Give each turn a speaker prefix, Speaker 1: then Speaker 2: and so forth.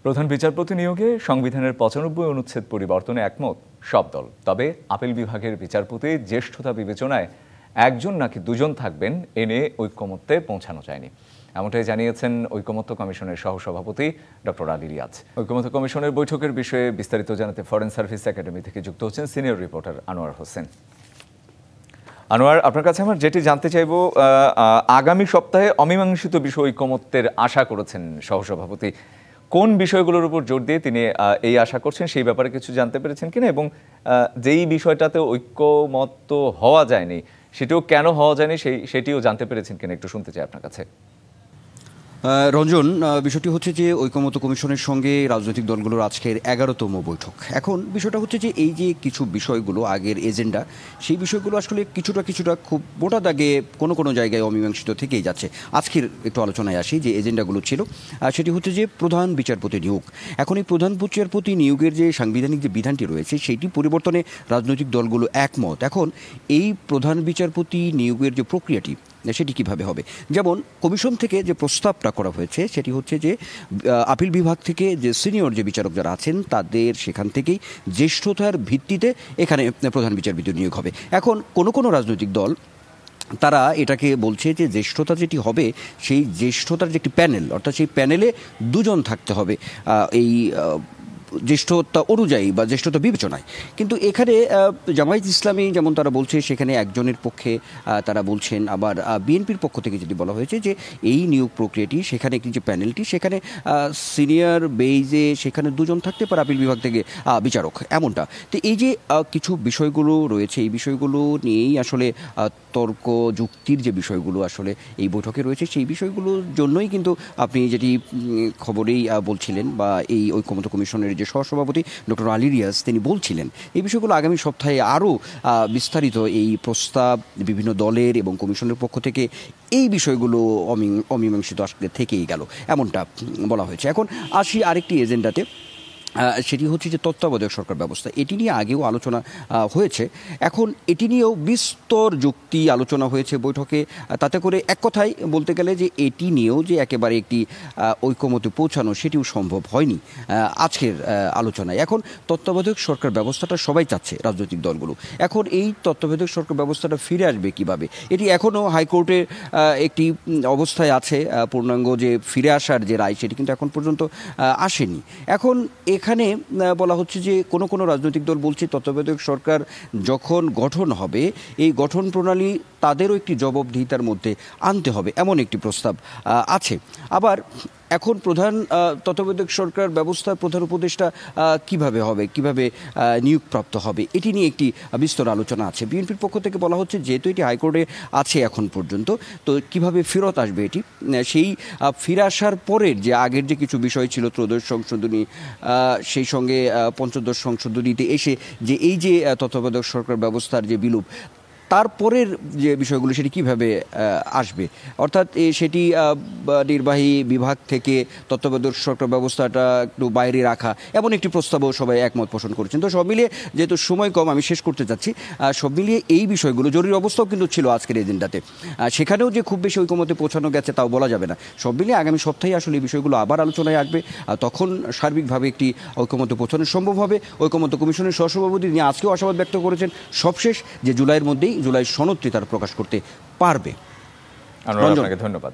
Speaker 1: প্রধান বিচারপতি নিয়োগে সংবিধানের ৯৫ অনুচ্ছেদ পরিবর্তনে একমত সব দল। তবে আপিল বিভাগের বিচারপতি জ্যেষ্ঠতা বিবেচনায় একজন নাকি দুজন থাকবেন এ নিয়ে ঐকমত্যে পৌঁছানো যায়নি। এমনটাই জানিয়েছেন ঐকমত্য কমিশনের সহসভাপতি ডক্টর আলী রিয়াজ। ঐকমত্য কমিশনের বৈঠকের বিষয়ে বিস্তারিত জানাতে ফরেন সার্ভিস একাডেমি থেকে যুক্ত হচ্ছেন সিনিয়র রিপোর্টার আনোয়ার হোসেন। আনোয়ার, আপনার কাছে আমার যেটি জানতে চাইব, আগামী সপ্তাহে অমীমাংসিত বিষয় ঐকমত্যের আশা করেছেন সহসভাপতি। কোন বিষয়গুলোর উপর জোর দিয়ে তিনি এই আশা করছেন সেই ব্যাপারে কিছু জানতে পেরেছেন কিনা, এবং যেই বিষয়টাতে ঐকমত্য হওয়া যায়নি সেটিও কেন হওয়া যায়নি সেটিও জানতে পেরেছেন কিনা একটু শুনতে চাই আপনার কাছে।
Speaker 2: রঞ্জন, বিষয়টি হচ্ছে যে ঐকমত্য কমিশনের সঙ্গে রাজনৈতিক দলগুলোর আজকের 11তম বৈঠক। এখন বিষয়টা হচ্ছে যে এই যে কিছু বিষয়গুলো আগের এজেন্ডা, সেই বিষয়গুলো আসলে কিছুটা খুব মোটা দাগে কোনো জায়গায় অমীমাংসিত থেকেই যাচ্ছে। আজকের একটু আলোচনায় আসি যে এজেন্ডাগুলো ছিল, সেটি হচ্ছে যে প্রধান বিচারপতি নিয়োগ। এখন এই প্রধান বিচারপতি নিয়োগের যে সাংবিধানিক যে বিধানটি রয়েছে সেইটি পরিবর্তনে রাজনৈতিক দলগুলো একমত। এখন এই প্রধান বিচারপতি নিয়োগের যে প্রক্রিয়াটি সেটি কিভাবে হবে, যেমন কমিশন থেকে যে প্রস্তাবটা করা হয়েছে সেটি হচ্ছে যে আপিল বিভাগ থেকে যে সিনিয়র যে বিচারক যারা আছেন তাদের সেখান থেকেই জ্যেষ্ঠতার ভিত্তিতে এখানে প্রধান বিচারপতি নিয়োগ হবে। এখন কোনো রাজনৈতিক দল তারা এটাকে বলছে যে জ্যেষ্ঠতা যেটি হবে সেই জ্যেষ্ঠতার যে একটি প্যানেল, অর্থাৎ সেই প্যানেলে দুজন থাকতে হবে এই জ্যেষ্ঠতা অনুযায়ী বা জ্যেষ্ঠতা বিবেচনায়। কিন্তু এখানে জামায়াত ইসলামী যেমন তারা বলছে সেখানে একজনের পক্ষে তারা বলছেন, আবার বিএনপির পক্ষ থেকে যেটি বলা হয়েছে যে এই নিয়োগ প্রক্রিয়াটি সেখানে একটি যে প্যানেলটি সেখানে সিনিয়র বেইজে সেখানে দুজন থাকতে পারে আপিল বিভাগ থেকে বিচারক, এমনটা। তো এই যে কিছু বিষয়গুলো রয়েছে এই বিষয়গুলো নিয়েই আসলে তর্ক যুক্তির যে বিষয়গুলো আসলে এই বৈঠকে রয়েছে সেই বিষয়গুলোর জন্যই কিন্তু আপনি যেটি খবরেই বলছিলেন বা এই ঐকমত্য কমিশনের যে সহসভাপতি ডক্টর আলী রিয়াজ তিনি বলছিলেন এই বিষয়গুলো আগামী সপ্তাহে আরও বিস্তারিত এই প্রস্তাব বিভিন্ন দলের এবং কমিশনের পক্ষ থেকে এই বিষয়গুলো অমীমাংসিত আসলে থেকেই গেল, এমনটা বলা হয়েছে। এখন আসি আরেকটি এজেন্ডাতে, সেটি হচ্ছে যে তত্ত্বাবধায়ক সরকার ব্যবস্থা। এটি নিয়ে আগেও আলোচনা হয়েছে, এখন এটি নিয়েও বিস্তর যুক্তি আলোচনা হয়েছে বৈঠকে। তাতে করে এক কথায় বলতে গেলে যে এটি নিয়েও যে একেবারে একটি ঐকমত্যে পৌঁছানো সেটিও সম্ভব হয়নি আজকের আলোচনায়। এখন তত্ত্বাবধায়ক সরকার ব্যবস্থাটা সবাই চাচ্ছে রাজনৈতিক দলগুলো। এখন এই তত্ত্বাবধায়ক সরকার ব্যবস্থাটা ফিরে আসবে কিভাবে, এটি এখনও হাইকোর্টের একটি অবস্থায় আছে। পূর্ণাঙ্গ যে ফিরে আসার যে রায় সেটি কিন্তু এখন পর্যন্ত আসেনি। এখন এখানে বলা হচ্ছে যে কোনো রাজনৈতিক দল বলছে তত্ত্বাবধায়ক সরকার যখন গঠন হবে এই গঠন প্রণালী তাদেরও একটি জবাবদিহিতার মধ্যে আনতে হবে, এমন একটি প্রস্তাব আছে। আবার এখন প্রধান তত্ত্বাবধায়ক সরকার ব্যবস্থার প্রধান উপদেষ্টা কিভাবে হবে, কিভাবে নিয়োগপ্রাপ্ত হবে, এটি নিয়ে একটি বিস্তর আলোচনা আছে। বিএনপির পক্ষ থেকে বলা হচ্ছে যেহেতু এটি হাইকোর্টে আছে এখন পর্যন্ত, তো কিভাবে ফেরত আসবে এটি, সেই ফিরে আসার পরের যে আগের যে কিছু বিষয় ছিল ত্রয়োদশ সংশোধনী, সেই সঙ্গে পঞ্চদশ সংশোধনীতে এসে যে এই যে তত্ত্বাবধায়ক সরকার ব্যবস্থার যে বিলোপ তারপরের যে বিষয়গুলো সেটি কীভাবে আসবে, অর্থাৎ সেটি নির্বাহী বিভাগ থেকে তত্ত্বাবধায়ক সরকার ব্যবস্থাটা একটু বাইরে রাখা, এমন একটি প্রস্তাবও সবাই একমত পোষণ করেছেন। তো সব মিলিয়ে যেহেতু সময় কম আমি শেষ করতে চাচ্ছি, সব মিলিয়ে এই বিষয়গুলো জরুরি অবস্থাও কিন্তু ছিল আজকের এজেন্ডাতে, সেখানেও যে খুব বেশি ঐকমত্যে পৌঁছানো গেছে তাও বলা যাবে না। সব মিলিয়ে আগামী সপ্তাহে আসলে এই বিষয়গুলো আবার আলোচনায় আসবে, তখন সার্বিকভাবে একটি ঐকমত্যে পৌঁছানো সম্ভব হবে। ঐকমত্য কমিশনের সহসভাপতি তিনি আজকেও আশাবাদ ব্যক্ত করেছেন সবশেষ যে জুলাইয়ের মধ্যেই জুলাই সনদটি তারা প্রকাশ করতে পারবে।
Speaker 1: আপনাকে ধন্যবাদ।